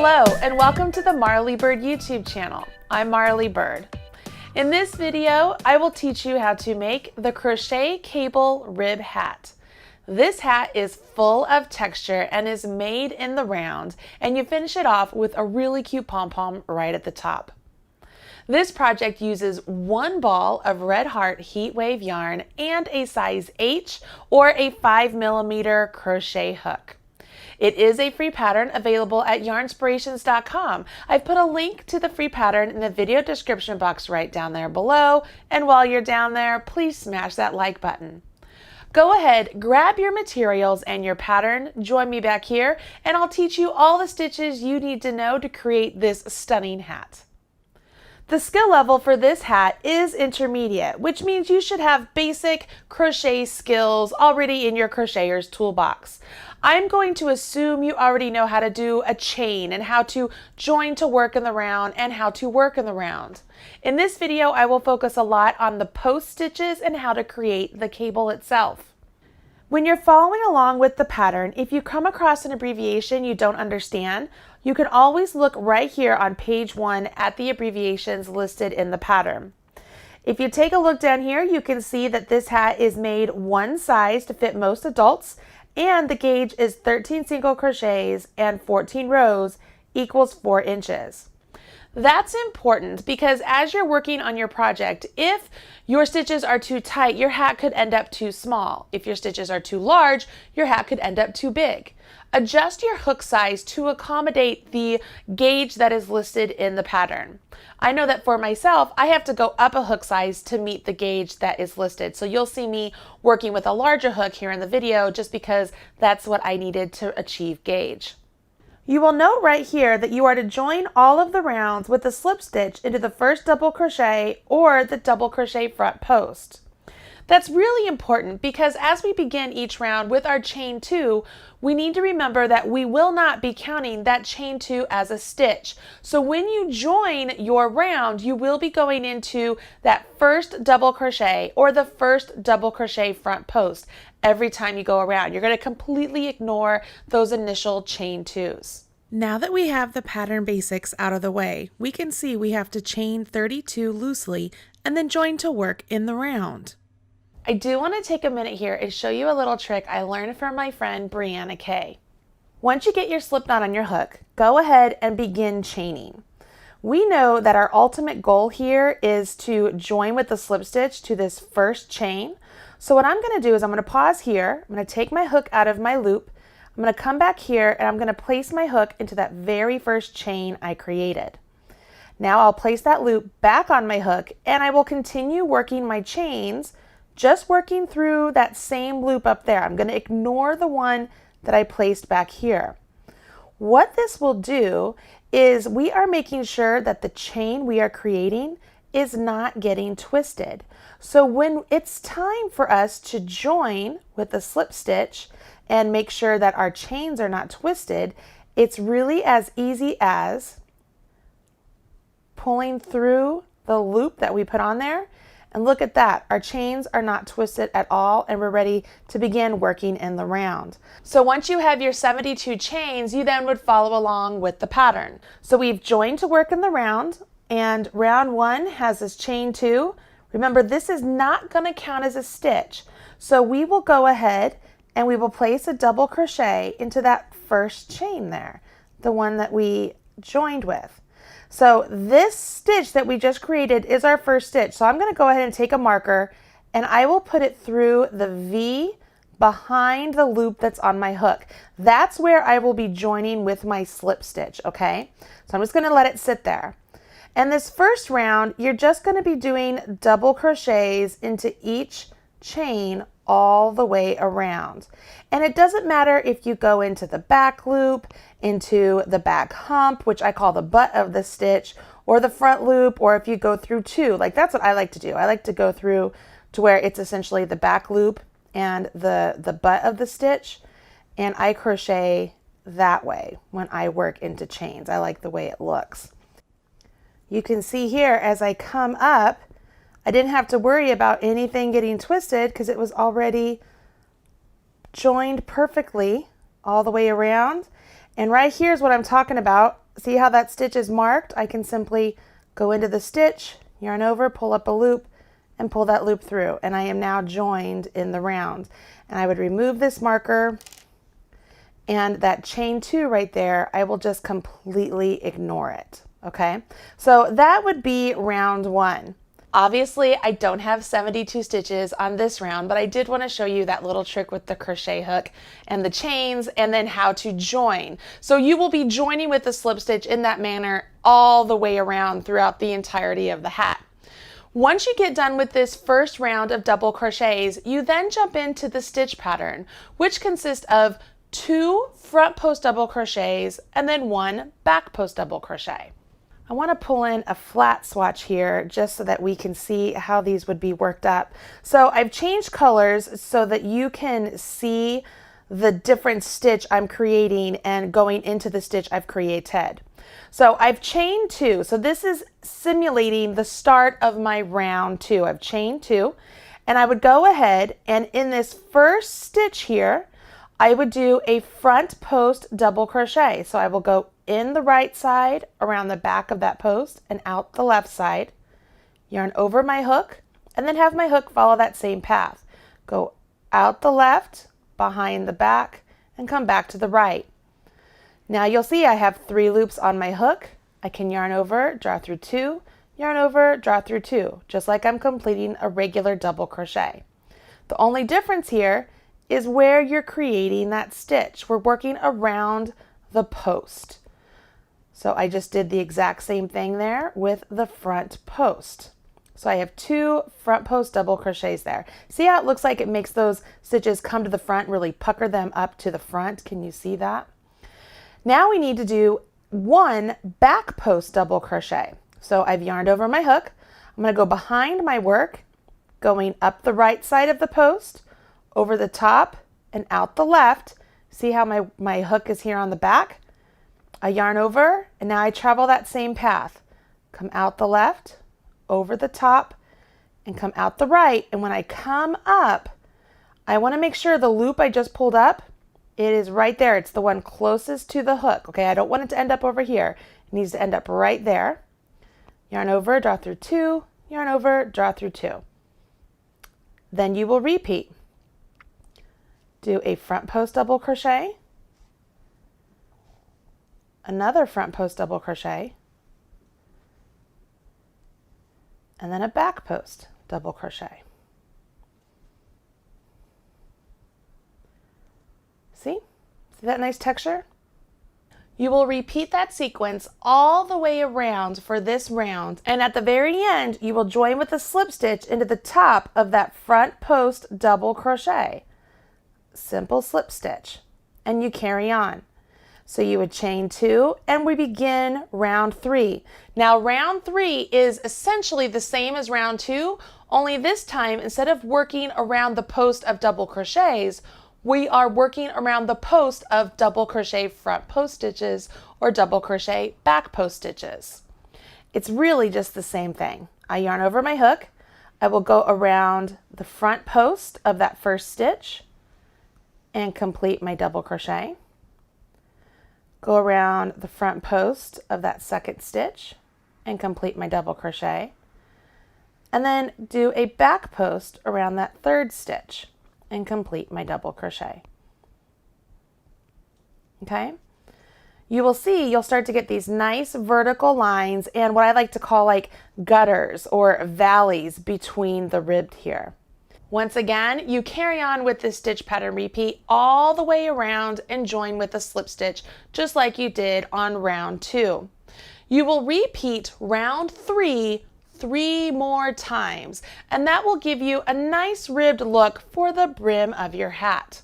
Hello and welcome to the Marley Bird YouTube channel. I'm Marley Bird. In this video, I will teach you how to make the crochet cable rib hat. This hat is full of texture and is made in the round, and you finish it off with a really cute pom-pom right at the top. This project uses one ball of red heart heat wave yarn and a size H or a 5mm crochet hook. It is a free pattern available at yarnspirations.com. I've put a link to the free pattern in the video description box right down there below, and while you're down there, please smash that like button. Go ahead, grab your materials and your pattern, join me back here, and I'll teach you all the stitches you need to know to create this stunning hat. The skill level for this hat is intermediate, which means you should have basic crochet skills already in your crocheter's toolbox. I'm going to assume you already know how to do a chain and how to join to work in the round and how to work in the round. In this video, I will focus a lot on the post stitches and how to create the cable itself. When you're following along with the pattern, if you come across an abbreviation you don't understand, you can always look right here on page 1 at the abbreviations listed in the pattern. If you take a look down here, you can see that this hat is made one size to fit most adults, and the gauge is 13 single crochets and 14 rows equals 4 inches. That's important because as you're working on your project, if your stitches are too tight, your hat could end up too small. If your stitches are too large, your hat could end up too big. Adjust your hook size to accommodate the gauge that is listed in the pattern. I know that for myself, I have to go up a hook size to meet the gauge that is listed. So you'll see me working with a larger hook here in the video just because that's what I needed to achieve gauge. You will note right here that you are to join all of the rounds with a slip stitch into the first double crochet or the double crochet front post. That's really important because as we begin each round with our chain 2, we need to remember that we will not be counting that chain 2 as a stitch. So when you join your round, you will be going into that first double crochet or the first double crochet front post every time you go around. You're going to completely ignore those initial chain 2s. Now that we have the pattern basics out of the way, we can see we have to chain 32 loosely and then join to work in the round. I do want to take a minute here and show you a little trick I learned from my friend Brianna Kay. Once you get your slip knot on your hook, go ahead and begin chaining. We know that our ultimate goal here is to join with the slip stitch to this first chain. So what I'm going to do is I'm going to pause here, I'm going to take my hook out of my loop, I'm going to come back here and I'm going to place my hook into that very first chain I created. Now I'll place that loop back on my hook and I will continue working my chains, just working through that same loop up there. I'm going to ignore the one that I placed back here. What this will do is we are making sure that the chain we are creating is not getting twisted. So when it's time for us to join with the slip stitch and make sure that our chains are not twisted, it's really as easy as pulling through the loop that we put on there. And look at that, our chains are not twisted at all and we're ready to begin working in the round. So once you have your 72 chains, you then would follow along with the pattern. So we've joined to work in the round and round 1 has this chain 2. Remember, this is not going to count as a stitch. So we will go ahead and we will place a double crochet into that first chain there, the one that we joined with. So this stitch that we just created is our first stitch. So I'm going to go ahead and take a marker and I will put it through the V behind the loop that's on my hook. That's where I will be joining with my slip stitch, okay? So I'm just going to let it sit there. And this first round, you're just going to be doing double crochets into each chain all the way around. And it doesn't matter if you go into the back loop, into the back hump, which I call the butt of the stitch, or the front loop, or if you go through 2. Like that's what I like to do. I like to go through to where it's essentially the back loop and the butt of the stitch, and I crochet that way when I work into chains. I like the way it looks. You can see here as I come up, I didn't have to worry about anything getting twisted because it was already joined perfectly all the way around. And right here is what I'm talking about. see how that stitch is marked? I can simply go into the stitch, yarn over, pull up a loop, and pull that loop through. And I am now joined in the round. And I would remove this marker, and that chain 2 right there, I will just completely ignore it. Okay, so that would be round 1. Obviously, I don't have 72 stitches on this round, but I did want to show you that little trick with the crochet hook and the chains, and then how to join. So you will be joining with the slip stitch in that manner all the way around throughout the entirety of the hat. Once you get done with this first round of double crochets, you then jump into the stitch pattern, which consists of 2 front post double crochets and then 1 back post double crochet. I want to pull in a flat swatch here just so that we can see how these would be worked up. So I've changed colors so that you can see the different stitch I'm creating and going into the stitch I've created. So I've chained 2. So this is simulating the start of my round 2. I've chained 2, and I would go ahead and in this first stitch here, I would do a front post double crochet. So I will go in the right side around the back of that post and out the left side, yarn over my hook, and then have my hook follow that same path. Go out the left, behind the back, and come back to the right. Now you'll see I have 3 loops on my hook. I can yarn over, draw through 2, yarn over, draw through 2, just like I'm completing a regular double crochet. The only difference here is where you're creating that stitch. We're working around the post. So I just did the exact same thing there with the front post. So I have 2 front post double crochets there. See how it looks like it makes those stitches come to the front, really pucker them up to the front? Can you see that? Now we need to do 1 back post double crochet. So I've yarned over my hook. I'm going to go behind my work, going up the right side of the post, over the top, and out the left. See how my hook is here on the back? I yarn over, and now I travel that same path. Come out the left, over the top, and come out the right. And when I come up, I want to make sure the loop I just pulled up, it is right there. It's the one closest to the hook. Okay, I don't want it to end up over here. It needs to end up right there. Yarn over, draw through 2, yarn over, draw through 2. Then you will repeat. Do a front post double crochet, another front post double crochet, and then a back post double crochet. See? See that nice texture? You will repeat that sequence all the way around for this round, and at the very end you will join with a slip stitch into the top of that front post double crochet. Simple slip stitch, and you carry on. So you would chain 2, and we begin round 3. Now round 3 is essentially the same as round 2, only this time instead of working around the post of double crochets, we are working around the post of double crochet front post stitches or double crochet back post stitches. It's really just the same thing. I yarn over my hook. I will go around the front post of that first stitch and complete my double crochet. Go around the front post of that second stitch and complete my double crochet. And then do a back post around that third stitch and complete my double crochet. Okay? You will see you'll start to get these nice vertical lines and what I like to call like gutters or valleys between the rib here. Once again, you carry on with this stitch pattern repeat all the way around and join with a slip stitch just like you did on round 2. You will repeat round 3 3 more times, and that will give you a nice ribbed look for the brim of your hat.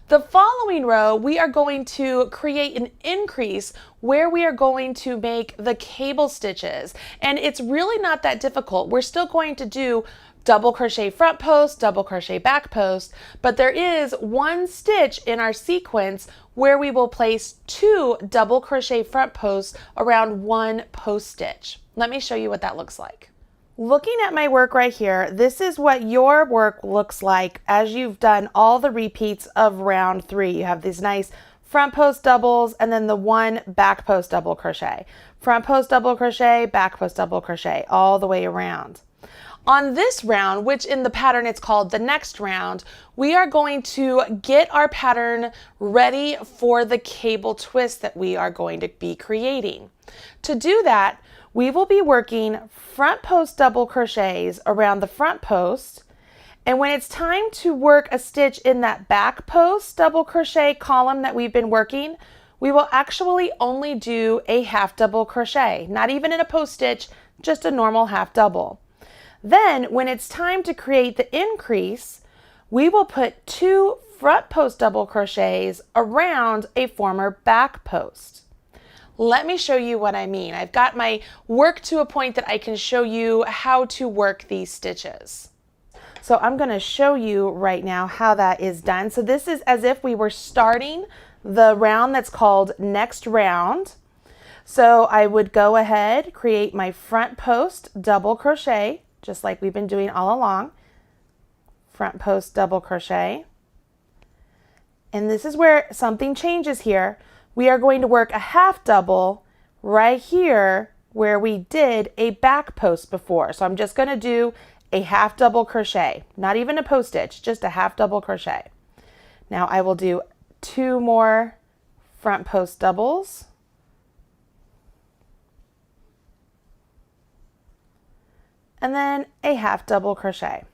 The following row, we are going to create an increase where we are going to make the cable stitches, and it's really not that difficult. We're still going to do double crochet front post, double crochet back post, but there is 1 stitch in our sequence where we will place 2 double crochet front posts around 1 post stitch. Let me show you what that looks like. Looking at my work right here, this is what your work looks like as you've done all the repeats of round 3. You have these nice front post doubles, and then the one back post double crochet. Front post double crochet, back post double crochet, all the way around. On this round, which in the pattern it's called the next round, we are going to get our pattern ready for the cable twist that we are going to be creating. To do that, we will be working front post double crochets around the front post, and when it's time to work a stitch in that back post double crochet column that we've been working, we will actually only do a half double crochet, not even in a post stitch, just a normal half double. Then when it's time to create the increase, we will put 2 front post double crochets around a former back post. Let me show you what I mean. I've got my work to a point that I can show you how to work these stitches. So I'm going to show you right now how that is done. So this is as if we were starting the round that's called next round. So I would go ahead, create my front post double crochet, just like we've been doing all along. Front post double crochet. And this is where something changes here. We are going to work a half double right here where we did a back post before. So I'm just going to do a half double crochet, not even a post stitch, just a half double crochet. Now I will do 2 more front post doubles. And then a half double crochet.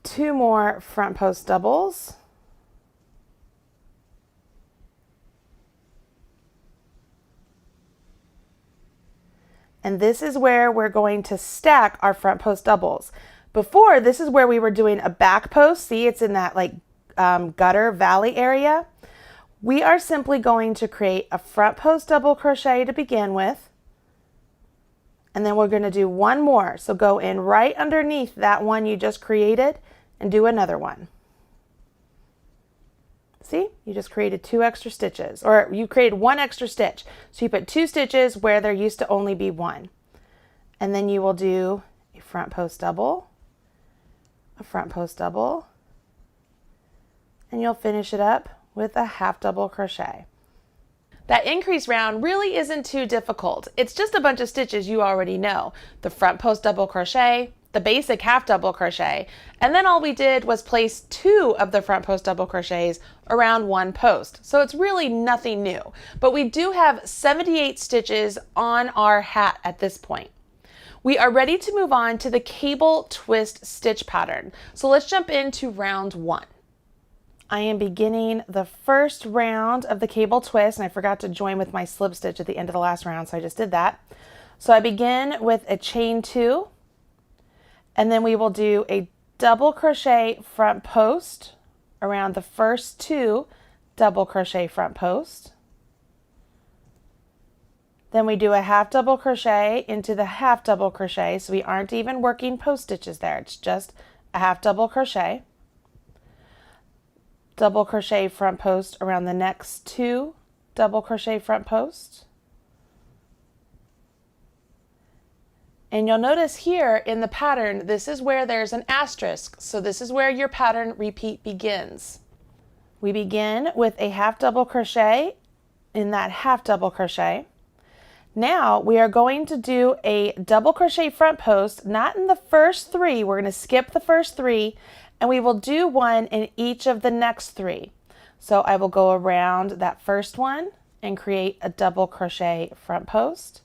2 more front post doubles. And this is where we're going to stack our front post doubles. Before, this is where we were doing a back post. See, it's in that like gutter valley area. We are simply going to create a front post double crochet to begin with. And then we're going to do 1 more. So go in right underneath that one you just created and do another one. See, you just created 2 extra stitches, or you created 1 extra stitch. So you put 2 stitches where there used to only be 1. And then you will do a front post double, a front post double, and you'll finish it up with a half double crochet. That increase round really isn't too difficult. It's just a bunch of stitches you already know. The front post double crochet, the basic half double crochet, and then all we did was place 2 of the front post double crochets around 1 post. So it's really nothing new, but we do have 78 stitches on our hat at this point. We are ready to move on to the cable twist stitch pattern. So let's jump into round 1. I am beginning the first round of the cable twist, and I forgot to join with my slip stitch at the end of the last round, so I just did that. So I begin with a chain 2, and then we will do a double crochet front post around the first 2 double crochet front post. Then we do a half double crochet into the half double crochet, so we aren't even working post stitches there. It's just a half double crochet. Double crochet front post around the next 2 double crochet front posts. And you'll notice here in the pattern, this is where there's an asterisk. So this is where your pattern repeat begins. We begin with a half double crochet in that half double crochet. Now we are going to do a double crochet front post, not in the first 3. We're going to skip the first 3, and we will do 1 in each of the next 3. So I will go around that first one and create a double crochet front post.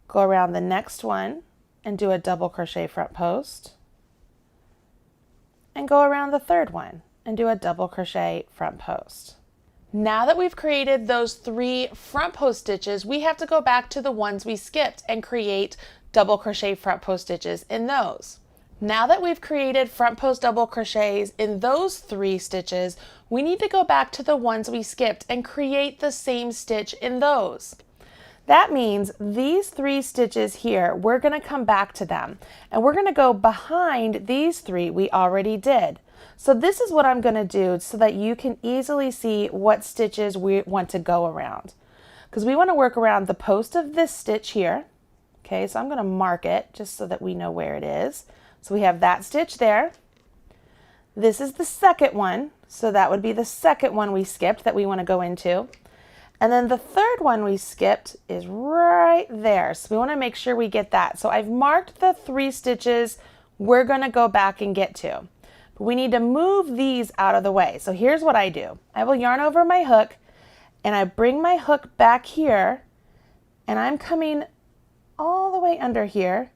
Go around the next one and do a double crochet front post. And go around the third one and do a double crochet front post. Now that we've created those 3 front post stitches, we have to go back to the ones we skipped and create double crochet front post stitches in those. Now that we've created front post double crochets in those 3 stitches, we need to go back to the ones we skipped and create the same stitch in those. That means these 3 stitches here, we're going to come back to them, and we're going to go behind these 3 we already did. So this is what I'm going to do so that you can easily see what stitches we want to go around. Because we want to work around the post of this stitch here. Okay, so I'm going to mark it just so that we know where it is. So we have that stitch there. This is the second one, so that would be the second one we skipped that we want to go into. And then the third one we skipped is right there. So we want to make sure we get that. So I've marked the 3 stitches we're going to go back and get to. But we need to move these out of the way. So here's what I do. I will yarn over my hook and I bring my hook back here and I'm coming all the way under here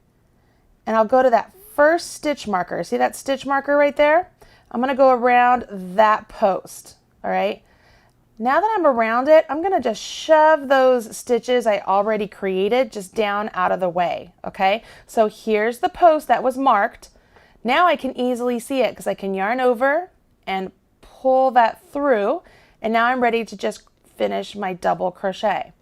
and I'll go to that first stitch marker. See that stitch marker right there? I'm going to go around that post. All right. Now that I'm around it, I'm going to just shove those stitches I already created just down out of the way. Okay. So here's the post that was marked. Now I can easily see it because I can yarn over and pull that through. And now I'm ready to just finish my double crochet.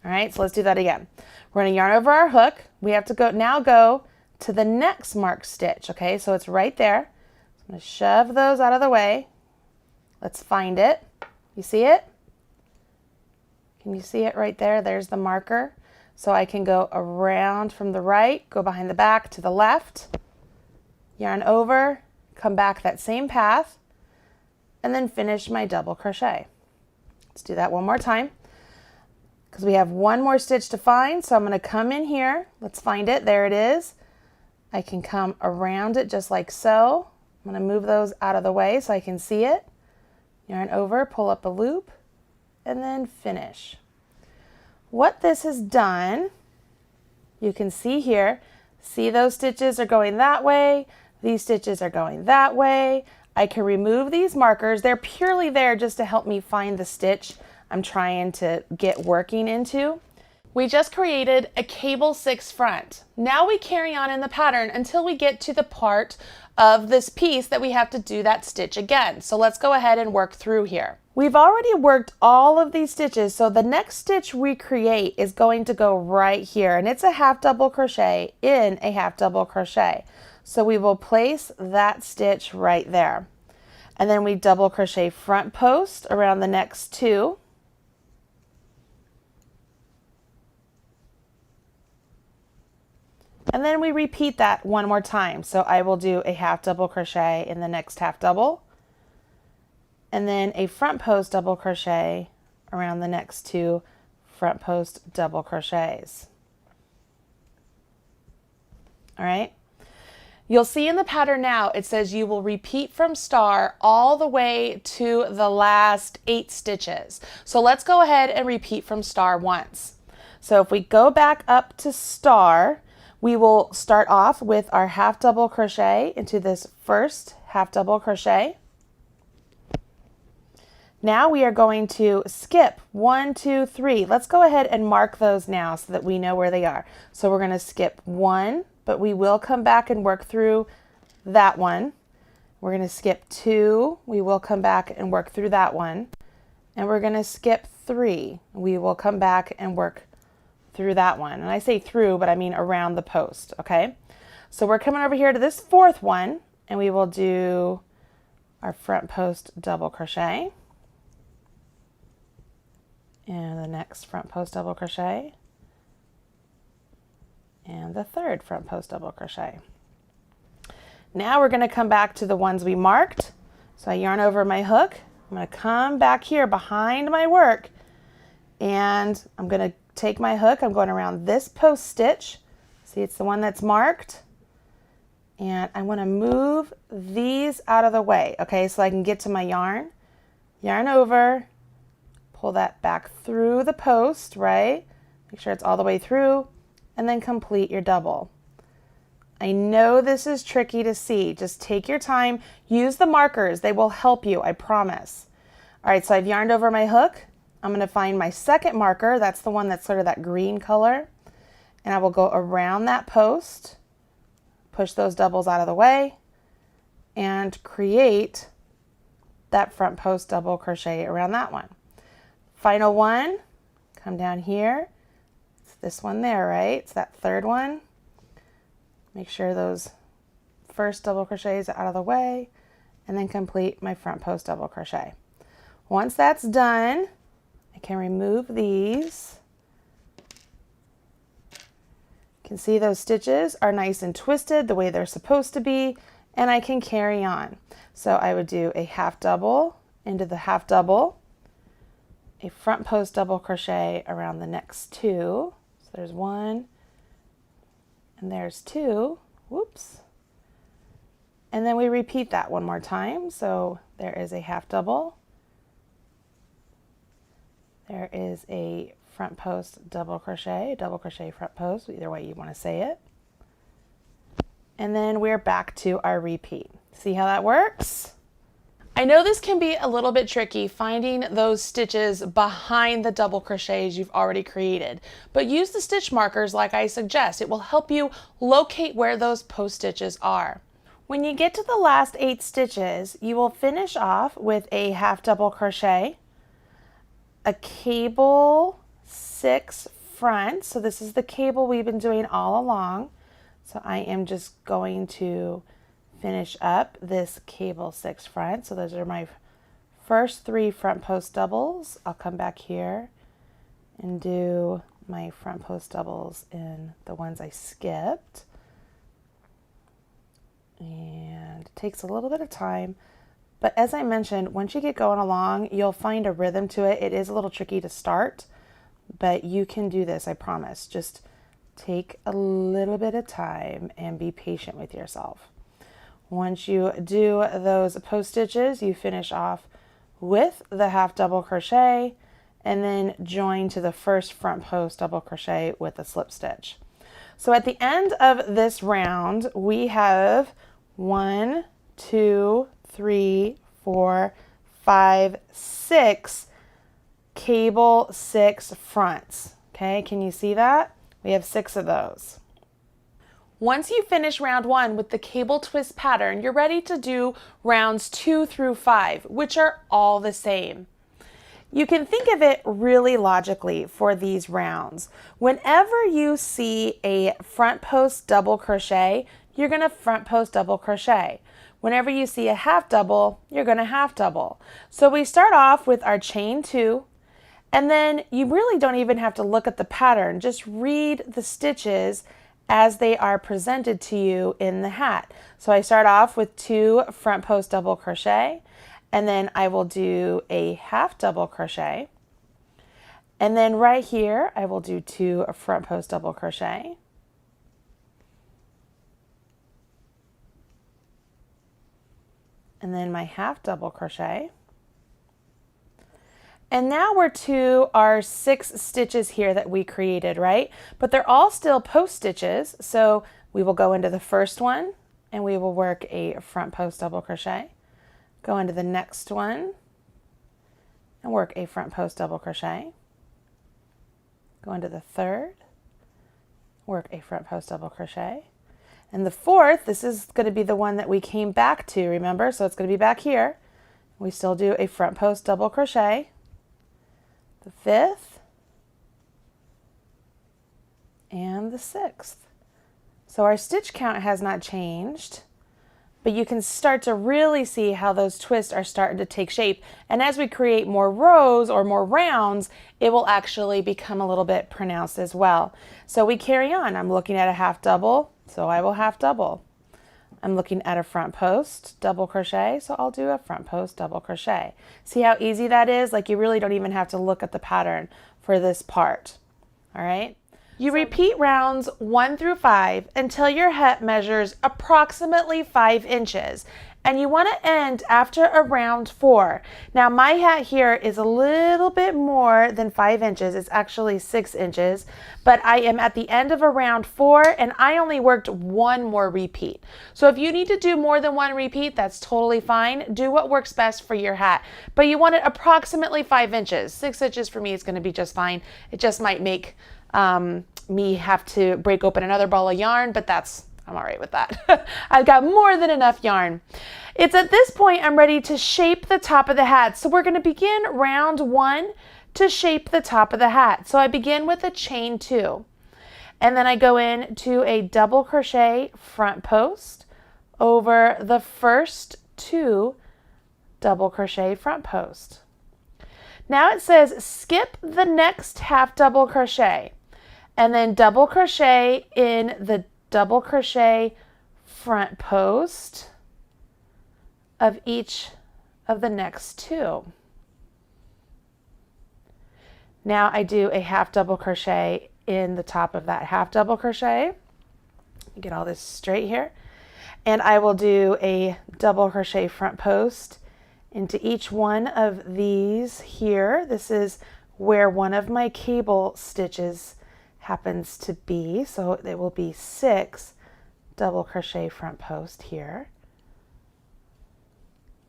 All right, so let's do that again. We're going to yarn over our hook. We have to go to the next marked stitch. Okay, so it's right there. I'm going to shove those out of the way. Let's find it. You see it? Can you see it right there? There's the marker. So I can go around from the right, go behind the back to the left, yarn over, come back that same path, and then finish my double crochet. Let's do that one more time because we have one more stitch to find. So I'm going to come in here. Let's find it. There it is. I can come around it just like so. I'm going to move those out of the way so I can see it. Yarn over, pull up a loop, and then finish. What this has done, you can see here, see those stitches are going that way, these stitches are going that way. I can remove these markers. They're purely there just to help me find the stitch I'm trying to get working into. We just created a cable 6 front. Now we carry on in the pattern until we get to the part of this piece that we have to do that stitch again. So let's go ahead and work through here. We've already worked all of these stitches, so the next stitch we create is going to go right here, and it's a half double crochet in a half double crochet. So we will place that stitch right there. And then we double crochet front post around the next 2. And then we repeat that one more time. So I will do a half double crochet in the next half double, and then a front post double crochet around the next 2 front post double crochets. All right. You'll see in the pattern now, it says you will repeat from star all the way to the last 8 stitches. So let's go ahead and repeat from star once. So if we go back up to star, we will start off with our half double crochet into this first half double crochet. Now we are going to skip 1, 2, 3. Let's go ahead and mark those now so that we know where they are. So we're going to skip 1, but we will come back and work through that one. We're going to skip 2. We will come back and work through that one. And we're going to skip 3. We will come back and work through that one. And I say through, but I mean around the post, okay? So we're coming over here to this 4th one, and we will do our front post double crochet. And the next front post double crochet. And the 3rd front post double crochet. Now we're going to come back to the ones we marked. So I yarn over my hook. I'm going to come back here behind my work, and I'm going to take my hook. I'm going around this post stitch. See, it's the one that's marked. And I want to move these out of the way, okay, so I can get to my yarn. Yarn over, pull that back through the post, right? Make sure it's all the way through, and then complete your double. I know this is tricky to see. Just take your time. Use the markers. They will help you, I promise. All right, so I've yarned over my hook. I'm going to find my second marker. That's the one that's sort of that green color. And I will go around that post, push those doubles out of the way, and create that front post double crochet around that one. Final one, come down here. It's this one there, right? It's that 3rd one. Make sure those first double crochets are out of the way, and then complete my front post double crochet. Once that's done, I can remove these. You can see those stitches are nice and twisted the way they're supposed to be, and I can carry on. So I would do a half double into the half double, a front post double crochet around the next two. So there's one, and there's two, whoops. And then we repeat that one more time. So there is a half double, there is a front post double crochet front post, either way you want to say it. And then we're back to our repeat. See how that works? I know this can be a little bit tricky finding those stitches behind the double crochets you've already created, but use the stitch markers like I suggest. It will help you locate where those post stitches are. When you get to the last 8 stitches, you will finish off with a half double crochet, a cable 6 front. So this is the cable we've been doing all along. So I am just going to finish up this cable 6 front. So those are my first 3 front post doubles. I'll come back here and do my front post doubles in the ones I skipped. And it takes a little bit of time, but as I mentioned, once you get going along, you'll find a rhythm to it. It is a little tricky to start, but you can do this, I promise. Just take a little bit of time and be patient with yourself. Once you do those post stitches, you finish off with the half double crochet and then join to the first front post double crochet with a slip stitch. So at the end of this round, we have 1, 2, 3, 4, 5, 6 cable 6 fronts. Okay, can you see that? We have 6 of those. Once you finish round 1 with the cable twist pattern, you're ready to do rounds 2 through 5, which are all the same. You can think of it really logically for these rounds. Whenever you see a front post double crochet, you're going to front post double crochet. Whenever you see a half double, you're going to half double. So we start off with our chain 2, and then you really don't even have to look at the pattern. Just read the stitches as they are presented to you in the hat. So I start off with 2 front post double crochet, and then I will do a half double crochet, and then right here I will do 2 front post double crochet, and then my half double crochet, and now we're to our 6 stitches here that we created, right? But they're all still post stitches, so we will go into the first one and we will work a front post double crochet, go into the next one and work a front post double crochet, go into the third, work a front post double crochet, and the fourth, this is going to be the one that we came back to, remember? So it's going to be back here. We still do a front post double crochet, the fifth, and the sixth. So our stitch count has not changed, but you can start to really see how those twists are starting to take shape. And as we create more rows or more rounds, it will actually become a little bit pronounced as well. So we carry on. I'm looking at a half double, so I will half double. I'm looking at a front post double crochet, so I'll do a front post double crochet. See how easy that is? Like, you really don't even have to look at the pattern for this part. All right. You repeat rounds 1 through 5 until your hat measures approximately 5 inches, and you want to end after around 4. Now my hat here is a little bit more than 5 inches. It's actually 6 inches, but I am at the end of around 4 and I only worked 1 more repeat. So if you need to do more than 1 repeat, that's totally fine. Do what works best for your hat, but you want it approximately 5 inches. 6 inches for me is going to be just fine. It just might make me have to break open another ball of yarn, but I'm all right with that. I've got more than enough yarn. It's at this point I'm ready to shape the top of the hat. So we're going to begin round 1 to shape the top of the hat. So I begin with a chain 2, and then I go into a double crochet front post over the first 2 double crochet front post. Now it says skip the next half double crochet and then double crochet in the double crochet front post of each of the next two. Now I do a half double crochet in the top of that half double crochet. Get all this straight here. And I will do a double crochet front post into each one of these here. This is where one of my cable stitches happens to be. So it will be 6 double crochet front post here.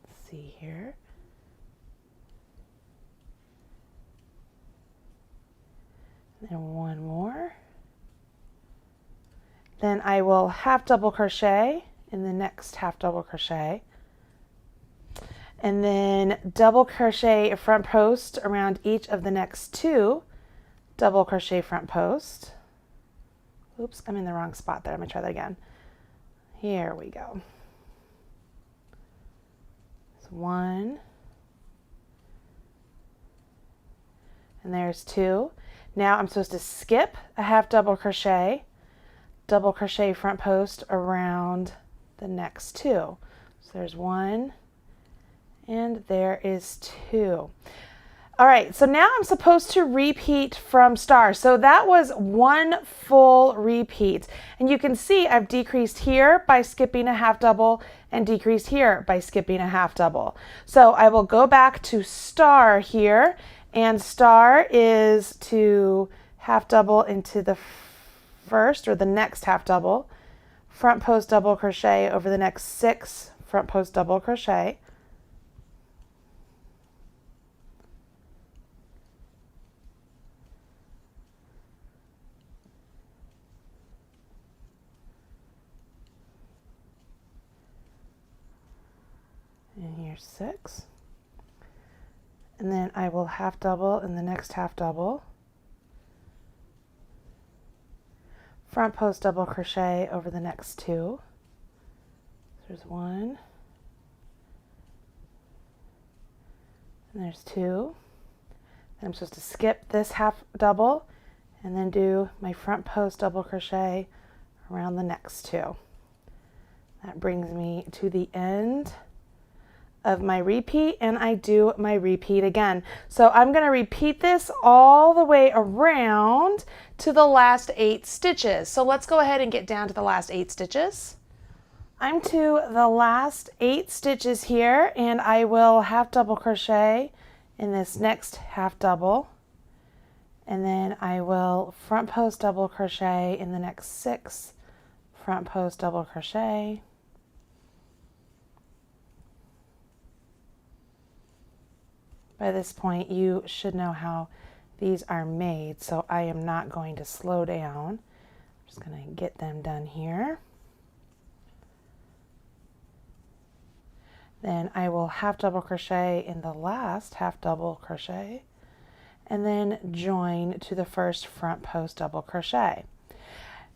Let's see here. And one more. Then I will half double crochet in the next half double crochet. And then double crochet front post around each of the next 2 double crochet front post. Oops, I'm in the wrong spot there. I'm going to try that again. Here we go. So 1. And there's 2. Now I'm supposed to skip a half double crochet front post around the next 2. So there's 1 and there is 2. All right, so now I'm supposed to repeat from star. So that was 1 full repeat. And you can see I've decreased here by skipping a half double and decreased here by skipping a half double. So I will go back to star here, and star is to half double into the first or the next half double, front post double crochet over the next 6 front post double crochet. And here's 6. And then I will half double in the next half double, front post double crochet over the next 2. There's 1, and there's 2. Then I'm supposed to skip this half double and then do my front post double crochet around the next 2. That brings me to the end of my repeat, and I do my repeat again. So I'm going to repeat this all the way around to the last 8 stitches. So let's go ahead and get down to the last 8 stitches. I'm to the last 8 stitches here, and I will half double crochet in this next half double, and then I will front post double crochet in the next 6 front post double crochet. By this point, you should know how these are made, so I am not going to slow down. I'm just going to get them done here. Then I will half double crochet in the last half double crochet, and then join to the first front post double crochet.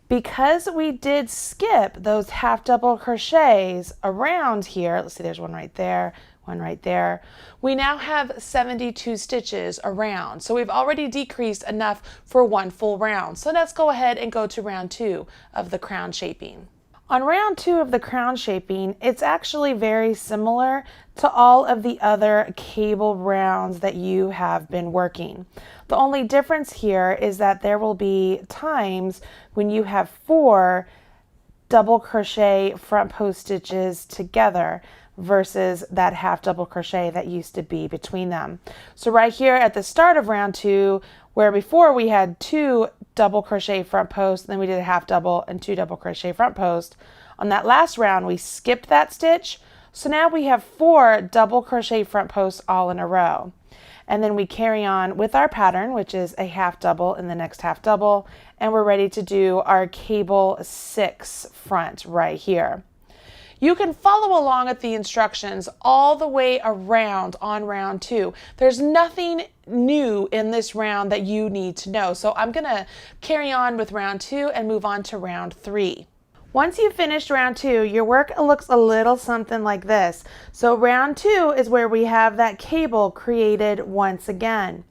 Because we did skip those half double crochets around here, let's see, there's one right there, one right there. We now have 72 stitches around. So we've already decreased enough for 1 full round. So let's go ahead and go to round 2 of the crown shaping. On round 2 of the crown shaping, it's actually very similar to all of the other cable rounds that you have been working. The only difference here is that there will be times when you have 4 double crochet front post stitches together versus that half double crochet that used to be between them. So right here at the start of round 2, where before we had 2 double crochet front posts, then we did a half double and 2 double crochet front posts. On that last round, we skipped that stitch. So now we have 4 double crochet front posts all in a row. And then we carry on with our pattern, which is a half double in the next half double, and we're ready to do our cable 6 front right here. You can follow along at the instructions all the way around on round 2. There's nothing new in this round that you need to know. So I'm going to carry on with round 2 and move on to round 3. Once you've finished round 2, your work looks a little something like this. So round 2 is where we have that cable created once again.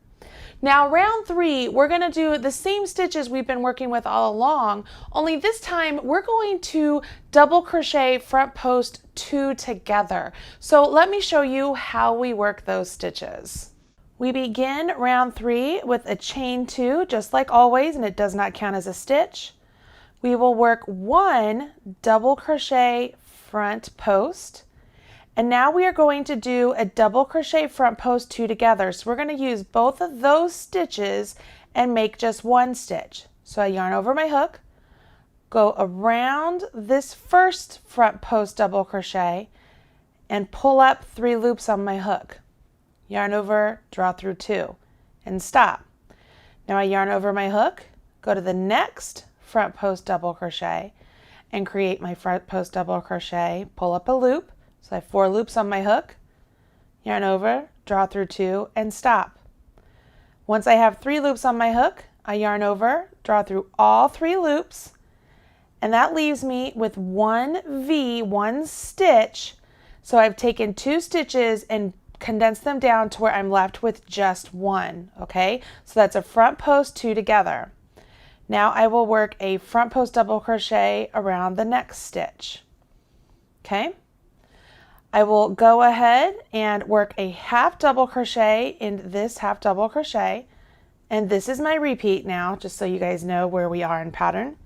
Now round 3, we're going to do the same stitches we've been working with all along, only this time we're going to double crochet front post 2 together. So let me show you how we work those stitches. We begin round 3 with a chain 2, just like always, and it does not count as a stitch. We will work 1 double crochet front post. And now we are going to do a double crochet front post 2 together. So we're going to use both of those stitches and make just 1 stitch. So I yarn over my hook, go around this first front post double crochet and pull up 3 loops on my hook. Yarn over, draw through 2 and stop. Now I yarn over my hook, go to the next front post double crochet and create my front post double crochet, pull up a loop. So I have 4 loops on my hook, yarn over, draw through 2 and stop. Once I have 3 loops on my hook, I yarn over, draw through all 3 loops, and that leaves me with 1 stitch. So I've taken 2 stitches and condensed them down to where I'm left with just 1, okay? So that's a front post 2 together. Now I will work a front post double crochet around the next stitch, okay? I will go ahead and work a half double crochet in this half double crochet, and this is my repeat now, just so you guys know where we are in pattern.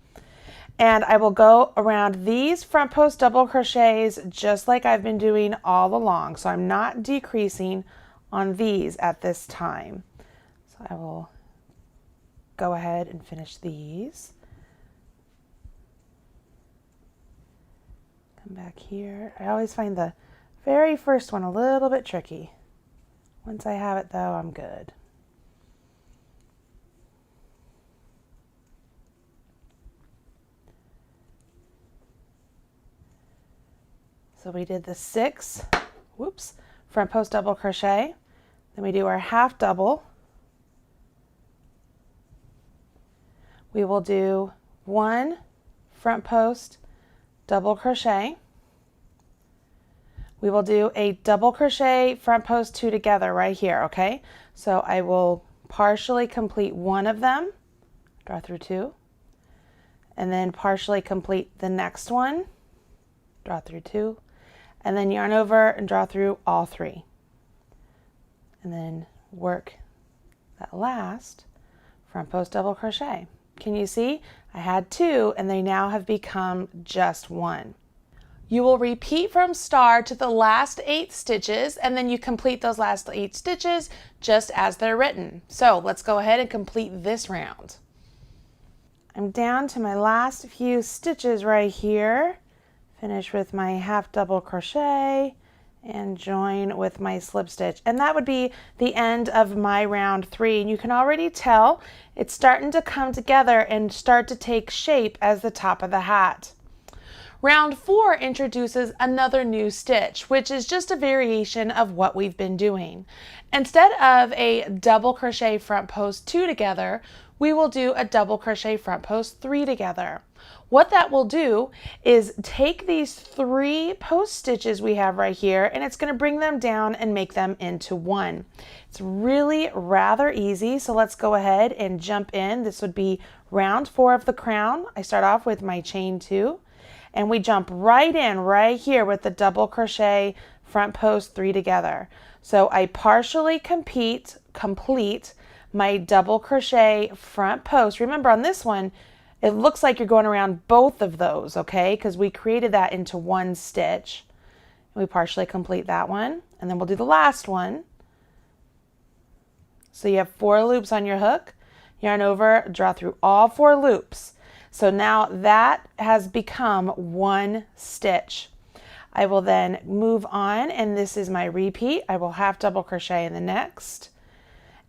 And I will go around these front post double crochets just like I've been doing all along, so I'm not decreasing on these at this time. So I will go ahead and finish these. Come back here. I always find the very first one a little bit tricky. Once I have it though, I'm good. So we did the 6, front post double crochet. Then we do our half double. We will do 1 front post double crochet. We will do a double crochet front post 2 together right here, okay? So I will partially complete one of them, draw through 2, and then partially complete the next one, draw through 2, and then yarn over and draw through all 3. And then work that last front post double crochet. Can you see? I had 2 and they now have become just 1. You will repeat from star to the last 8 stitches, and then you complete those last 8 stitches just as they're written. So let's go ahead and complete this round. I'm down to my last few stitches right here. Finish with my half double crochet and join with my slip stitch. And that would be the end of my round 3. And you can already tell it's starting to come together and start to take shape as the top of the hat. Round 4 introduces another new stitch, which is just a variation of what we've been doing. Instead of a double crochet front post 2 together, we will do a double crochet front post 3 together. What that will do is take these 3 post stitches we have right here, and it's going to bring them down and make them into 1. It's really rather easy, so let's go ahead and jump in. This would be round 4 of the crown. I start off with my chain 2. And we jump right in right here with the double crochet front post 3 together. So I partially complete my double crochet front post. Remember on this one, it looks like you're going around both of those, okay? Because we created that into 1 stitch. And we partially complete that one. And then we'll do the last one. So you have 4 loops on your hook, yarn over, draw through all 4 loops. So now that has become 1 stitch. I will then move on, and this is my repeat. I will half double crochet in the next,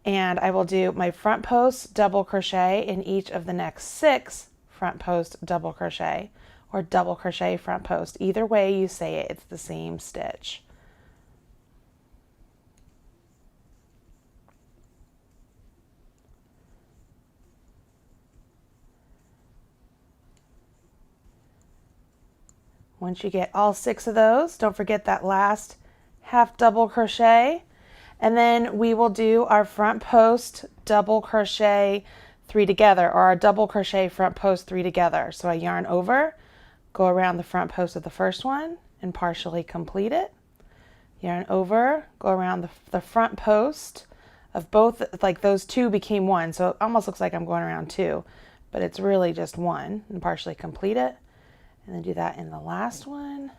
and I will do my front post double crochet in each of the next 6 front post double crochet, or double crochet front post. Either way you say it, it's the same stitch. Once you get all 6 of those, don't forget that last half double crochet, And then we will do our front post double crochet 3 together, or our double crochet front post 3 together. So I yarn over, go around the front post of the first one and partially complete it. Yarn over, go around the front post of both, like those two became one. So it almost looks like I'm going around two, but it's really just one, and partially complete it. And then do that in the last one,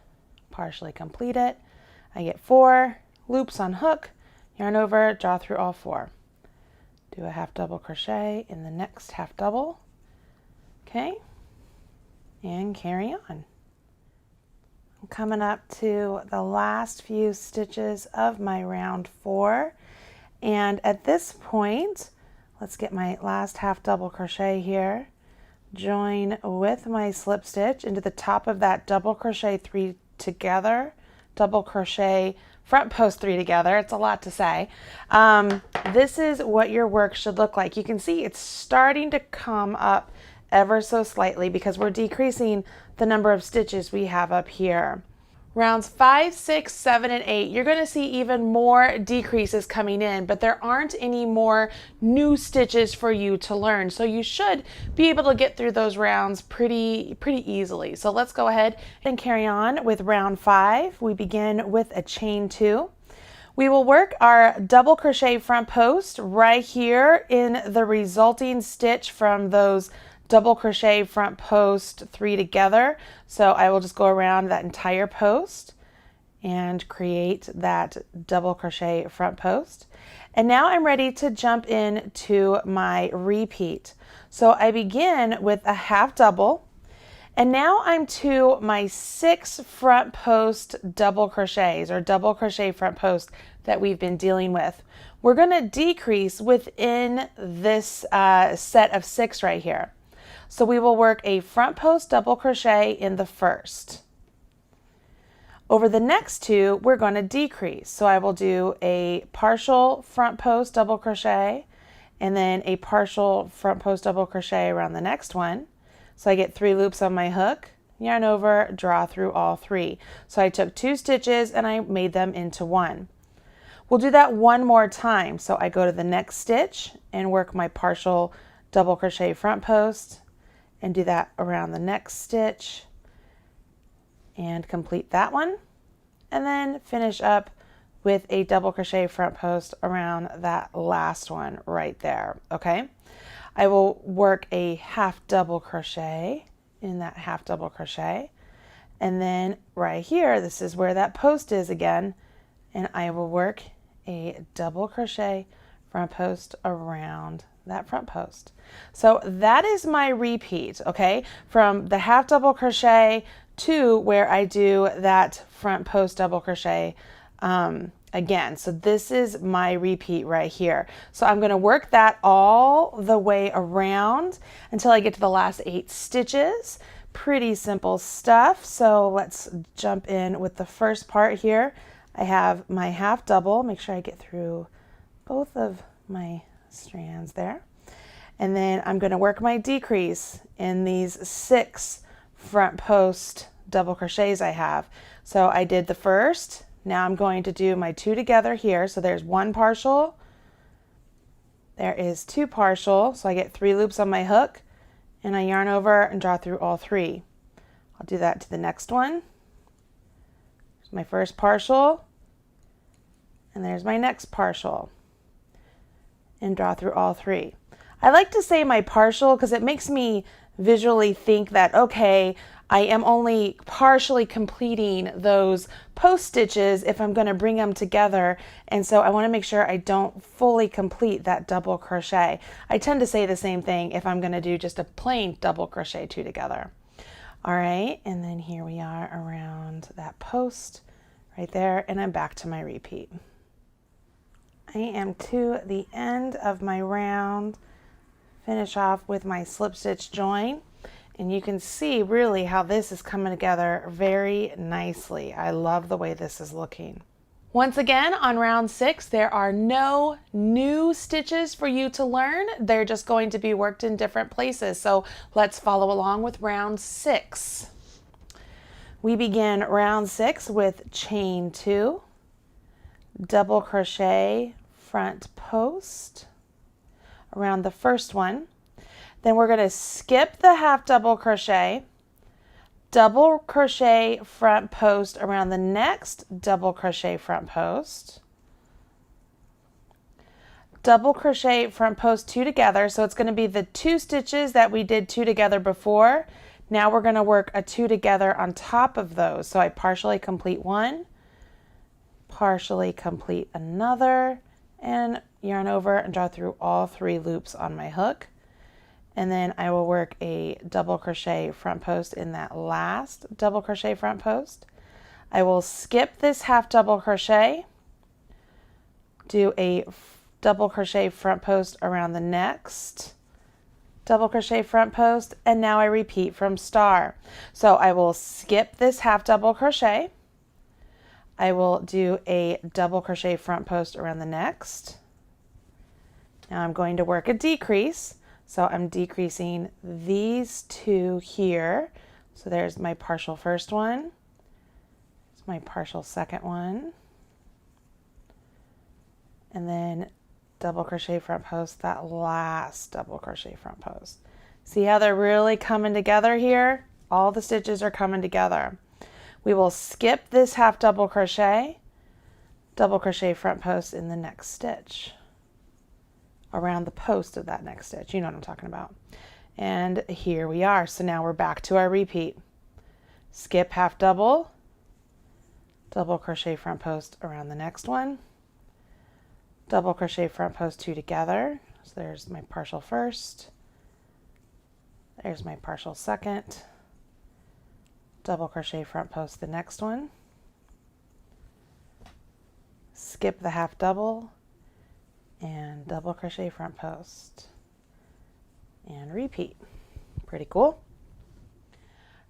partially complete it. I get 4 loops on hook, yarn over, draw through all 4. Do a half double crochet in the next half double. Okay, and carry on. I'm coming up to the last few stitches of my round 4, and at this point, let's get my last half double crochet here, join with my slip stitch into the top of that double crochet 3 together, double crochet front post 3 together. It's a lot to say. This is what your work should look like. You can see it's starting to come up ever so slightly because we're decreasing the number of stitches we have up here. Rounds 5, 6, 7, and 8, you're going to see even more decreases coming in, but there aren't any more new stitches for you to learn. So you should be able to get through those rounds pretty easily. So let's go ahead and carry on with round 5. We begin with a chain 2. We will work our double crochet front post right here in the resulting stitch from those double crochet front post 3 together. So I will just go around that entire post and create that double crochet front post. And now I'm ready to jump into my repeat. So I begin with a half double, and now I'm to my 6 front post double crochets, or double crochet front post that we've been dealing with. We're going to decrease within this set of 6 right here. So we will work a front post double crochet in the first. Over the next 2, we're going to decrease. So I will do a partial front post double crochet and then a partial front post double crochet around the next one. So I get 3 loops on my hook, yarn over, draw through all 3. So I took 2 stitches and I made them into 1. We'll do that one more time. So I go to the next stitch and work my partial double crochet front post, and do that around the next stitch and complete that one, and then finish up with a double crochet front post around that last one right there. Okay, I will work a half double crochet in that half double crochet, and then right here, this is where that post is again, and I will work a double crochet front post around that front post. So that is my repeat, okay, from the half double crochet to where I do that front post double crochet again. So this is my repeat right here. So I'm going to work that all the way around until I get to the last 8 stitches. Pretty simple stuff. So let's jump in with the first part here. I have my half double. Make sure I get through both of my strands there, and then I'm going to work my decrease in these 6 front post double crochets I have. So I did the first, now I'm going to do my 2 together here. So there's 1 partial, there is 2 partial, so I get 3 loops on my hook, and I yarn over and draw through all 3. I'll do that to the next one. There's my first partial, and there's my next partial, and draw through all 3. I like to say my partial because it makes me visually think that, okay, I am only partially completing those post stitches if I'm going to bring them together, and so I want to make sure I don't fully complete that double crochet. I tend to say the same thing if I'm going to do just a plain double crochet 2 together. All right, and then here we are around that post right there, and I'm back to my repeat. I am to the end of my round. Finish off with my slip stitch join, and you can see really how this is coming together very nicely. I love the way this is looking. Once again, on round 6, there are no new stitches for you to learn. They're just going to be worked in different places. So let's follow along with round 6. We begin round 6 with chain 2, double crochet front post around the first one. Then we're going to skip the half double crochet, double crochet front post around the next double crochet front post, double crochet front post 2 together. So it's going to be the 2 stitches that we did 2 together before. Now we're going to work a 2 together on top of those. So I partially complete one, partially complete another, and yarn over and draw through all 3 loops on my hook. And then I will work a double crochet front post in that last double crochet front post. I will skip this half double crochet, do a double crochet front post around the next double crochet front post, and now I repeat from star. So I will skip this half double crochet, I will do a double crochet front post around the next. Now I'm going to work a decrease. So I'm decreasing these 2 here. So there's my partial first one. There's my partial second one. And then double crochet front post, that last double crochet front post. See how they're really coming together here? All the stitches are coming together. We will skip this half double crochet front post in the next stitch, around the post of that next stitch. You know what I'm talking about. And here we are. So now we're back to our repeat. Skip half double, double crochet front post around the next one, double crochet front post 2 together. So there's my partial first, there's my partial second, double crochet front post the next one, skip the half double, and double crochet front post, and repeat. Pretty cool.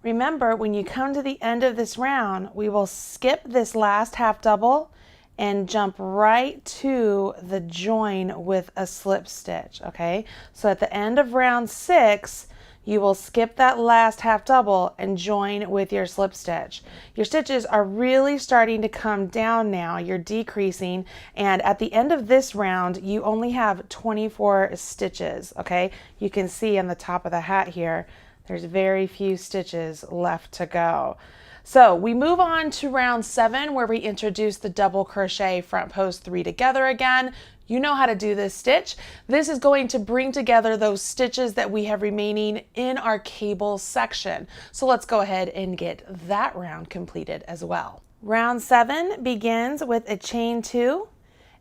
Remember, when you come to the end of this round, we will skip this last half double and jump right to the join with a slip stitch, okay? So at the end of round 6, you will skip that last half double and join with your slip stitch. Your stitches are really starting to come down now. You're decreasing, and at the end of this round, you only have 24 stitches, okay? You can see on the top of the hat here, there's very few stitches left to go. So we move on to round 7, where we introduce the double crochet front post 3 together again. You know how to do this stitch. This is going to bring together those stitches that we have remaining in our cable section. So let's go ahead and get that round completed as well. Round 7 begins with a chain 2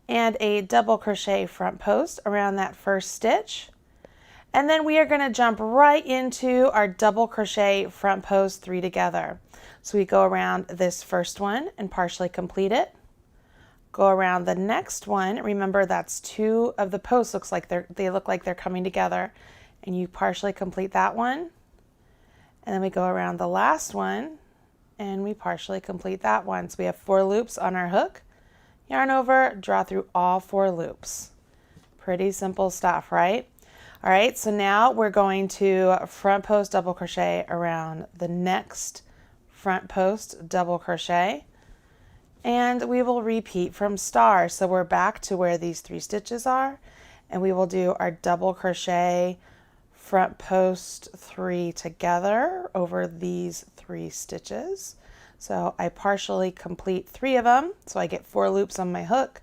and a double crochet front post around that first stitch. And then we are going to jump right into our double crochet front post 3 together. So we go around this first one and partially complete it. Go around the next one. Remember, that's 2 of the posts they look like they're coming together, and you partially complete that one. And then we go around the last one and we partially complete that one. So we have 4 loops on our hook, yarn over, draw through all 4 loops. Pretty simple stuff, right? All right, so now we're going to front post double crochet around the next front post double crochet, and we will repeat from star. So we're back to where these 3 stitches are, and we will do our double crochet front post 3 together over these 3 stitches. So I partially complete 3 of them, so I get 4 loops on my hook,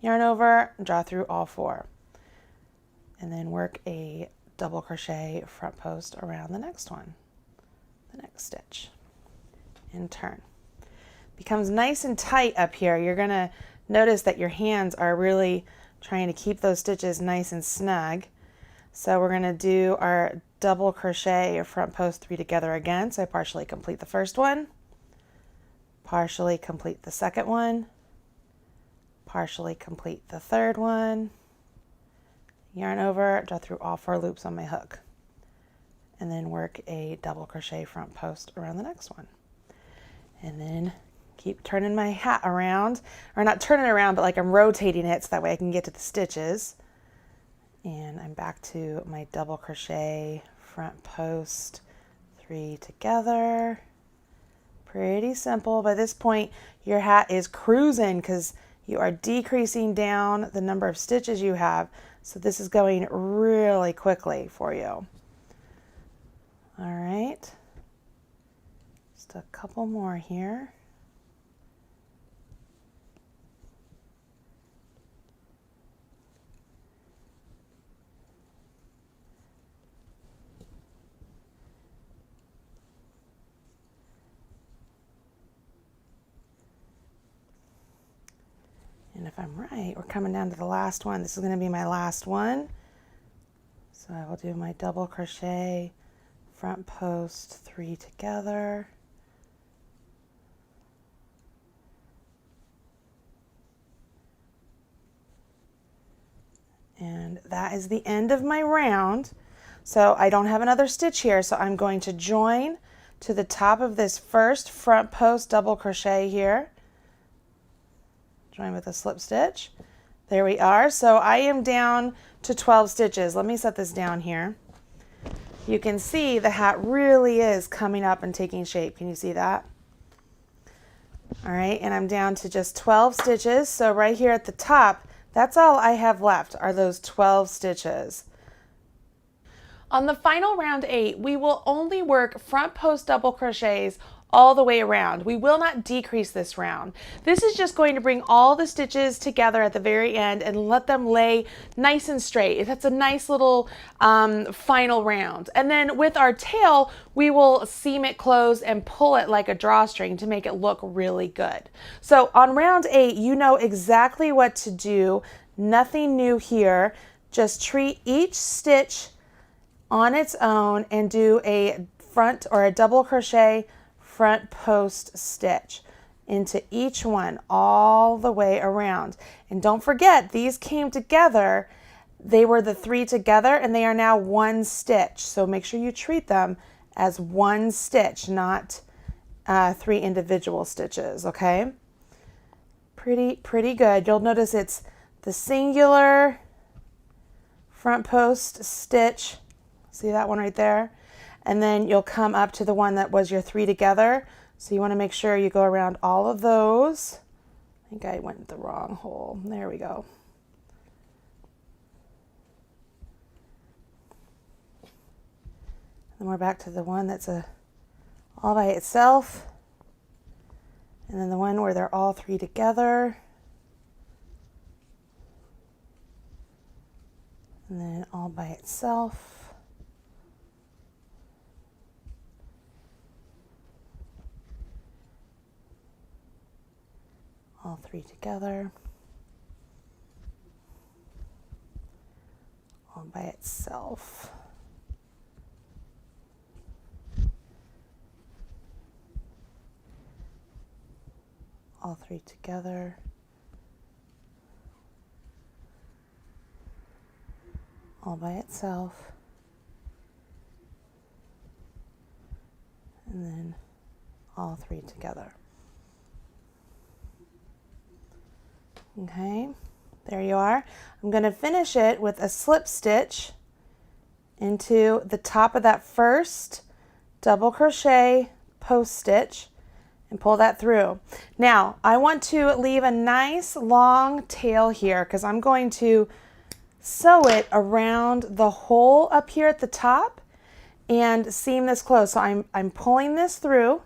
yarn over, draw through all 4, and then work a double crochet front post around the next one, the next stitch, and turn. Becomes nice and tight up here. You're gonna notice that your hands are really trying to keep those stitches nice and snug. So we're gonna do our double crochet front post 3 together again. So I partially complete the first one, partially complete the second one, partially complete the third one, yarn over, draw through all 4 loops on my hook, and then work a double crochet front post around the next one. And then keep turning my hat around, or not turning it around, but like I'm rotating it so that way I can get to the stitches. And I'm back to my double crochet front post 3 together. Pretty simple. By this point, your hat is cruising because you are decreasing down the number of stitches you have. So this is going really quickly for you. All right, just a couple more here. And if I'm right, we're coming down to the last one. This is going to be my last one. So I will do my double crochet, front post, 3 together. And that is the end of my round. So I don't have another stitch here, so I'm going to join to the top of this first front post double crochet here. Join with a slip stitch. There we are. So I am down to 12 stitches. Let me set this down here. You can see the hat really is coming up and taking shape. Can you see that? All right, and I'm down to just 12 stitches. So right here at the top, that's all I have left are those 12 stitches. On the final round 8, we will only work front post double crochets all the way around. We will not decrease this round. This is just going to bring all the stitches together at the very end and let them lay nice and straight. That's a nice little final round. And then with our tail, we will seam it closed and pull it like a drawstring to make it look really good. So on round 8, you know exactly what to do. Nothing new here. Just treat each stitch on its own and do a front or a double crochet front post stitch into each one all the way around. And don't forget, these came together. They were the 3 together and they are now 1 stitch. So make sure you treat them as 1 stitch, not 3 individual stitches, okay? Pretty good. You'll notice it's the singular front post stitch. See that one right there? And then you'll come up to the one that was your 3 together. So you want to make sure you go around all of those. I think I went the wrong hole. There we go. Then we're back to the one that's all by itself. And then the one where they're all 3 together. And then all by itself. All 3 together, all by itself. All 3 together, all by itself, and then all 3 together. Okay, there you are. I'm going to finish it with a slip stitch into the top of that first double crochet post stitch and pull that through. Now, I want to leave a nice long tail here because I'm going to sew it around the hole up here at the top and seam this closed. So I'm pulling this through.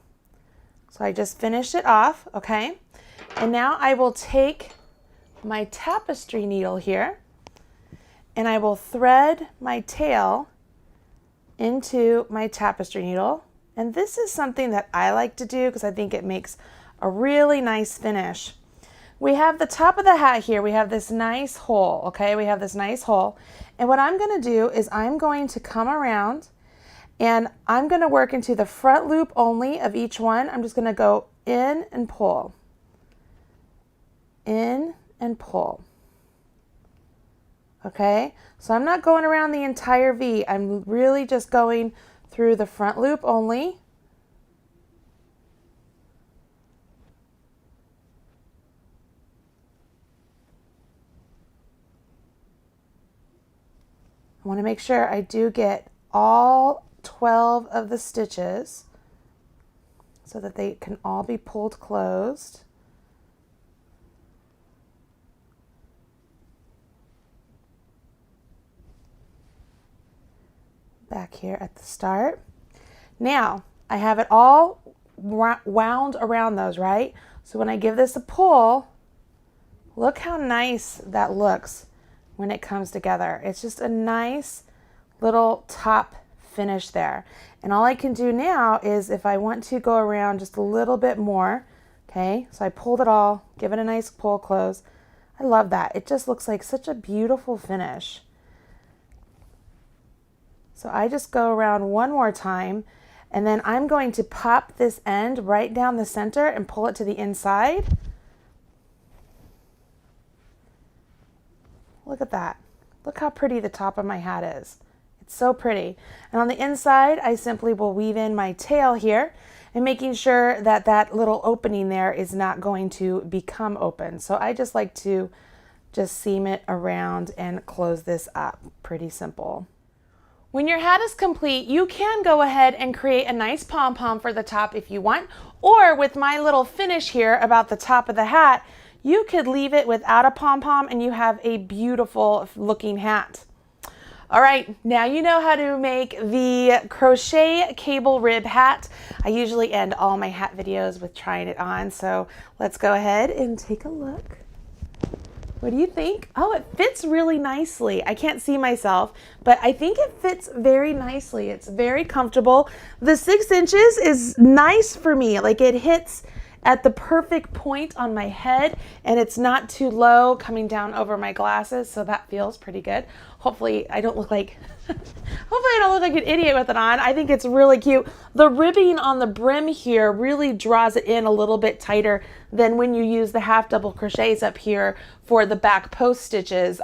So I just finished it off, okay? And now I will take my tapestry needle here and I will thread my tail into my tapestry needle. And this is something that I like to do because I think it makes a really nice finish. We have the top of the hat here. We have this nice hole, okay? We have this nice hole. And what I'm going to do is I'm going to come around and I'm going to work into the front loop only of each one. I'm just going to go in and pull. In and pull. Okay, so I'm not going around the entire V. I'm really just going through the front loop only. I want to make sure I do get all 12 of the stitches so that they can all be pulled closed. back here at the start. Now, I have it all wound around those, right? So when I give this a pull, look how nice that looks when it comes together. It's just a nice little top finish there. And all I can do now is if I want to go around just a little bit more, okay, so I pulled it all, give it a nice pull close. I love that. It just looks like such a beautiful finish. So I just go around one more time, and then I'm going to pop this end right down the center and pull it to the inside. Look at that. Look how pretty the top of my hat is. It's so pretty. And on the inside, I simply will weave in my tail here and making sure that that little opening there is not going to become open. So I just like to just seam it around and close this up. Pretty simple. When your hat is complete, you can go ahead and create a nice pom-pom for the top if you want, or with my little finish here about the top of the hat, you could leave it without a pom-pom and you have a beautiful looking hat. All right, now you know how to make the crochet cable rib hat. I usually end all my hat videos with trying it on, so let's go ahead and take a look. What do you think? Oh, it fits really nicely. I can't see myself, but I think it fits very nicely. It's very comfortable. The 6 inches is nice for me. Like, it hits at the perfect point on my head, and it's not too low coming down over my glasses, so that feels pretty good. Hopefully I don't look like an idiot with it on. I think it's really cute. The ribbing on the brim here really draws it in a little bit tighter than when you use the half double crochets up here for the back post stitches.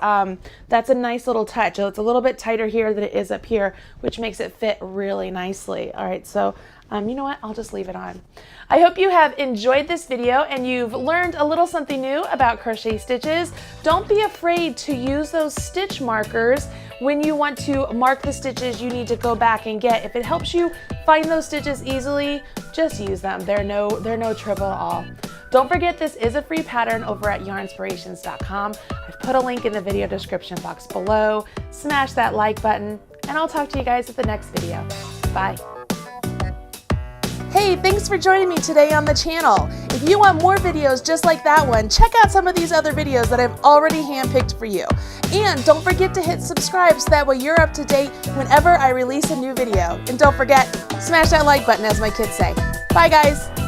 That's a nice little touch. So it's a little bit tighter here than it is up here, which makes it fit really nicely. All right, so you know what? I'll just leave it on. I hope you have enjoyed this video and you've learned a little something new about crochet stitches. Don't be afraid to use those stitch markers when you want to mark the stitches you need to go back and get. If it helps you find those stitches easily, just use them. They're no trouble at all. Don't forget, this is a free pattern over at yarnspirations.com. I've put a link in the video description box below. Smash that like button, and I'll talk to you guys at the next video. Bye. Hey, thanks for joining me today on the channel. If you want more videos just like that one, check out some of these other videos that I've already handpicked for you. And don't forget to hit subscribe so that way you're up to date whenever I release a new video. And don't forget, smash that like button, as my kids say. Bye, guys.